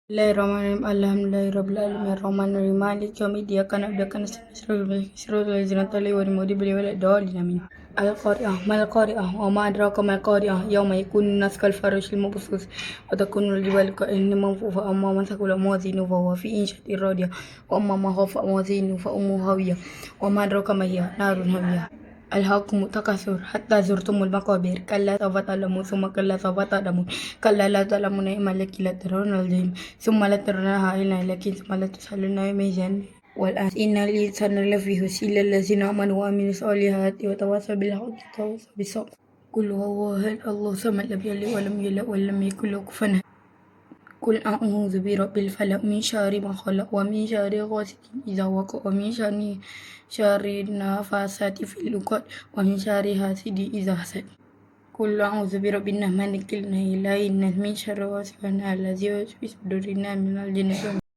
Bismillahirrahmanirrahim. Alhamdulillahi rabbil alamin arrahmanir rahim maliki yawmiddin iyyaka na'budu wa iyyaka nasta'in siratal ladzina an'amta alaihim ghayril maghdubi alaihim waladdallin amin. القارئة ما القارئة وما أدراك ما القارئة يوم يكون الناس كالفراش المبثوث وتكون الجبال كالعهن المنفوش أما من ثقل موازينه فهو في عيشة راضية وأما من خفت موازينه فأمه هاوية وما أدراك ما هي نار هاوية. ألهاكم التكاثر حتى زرتم المقابر كلا سوف تعلمون ثم كلا سوف تعلمون كلا لا تعلمون علم اليقين لا ترون الجحيم ثم لا ترونها عين اليقين ثم لا تسألون يومئذ والآن إن الإنسان لفي خسر إلا الذين آمنوا وعملوا الصالحات وتواصوا بالحق وتواصوا بالصبر. قل هو أحد الله الصمد لم يلد ولم يولد ولم يكن له كفوا أحد. قل أعوذ برب الفلق من شر ما خلق ومن شر غاسق إذا وقب ومن شر النفاثات في العقد ومن شر حاسد إذا حسد. قل أعوذ برب الناس مالك الناس إله الناس من شر غاسق الذي يوسوس في صدور الناس من الجنة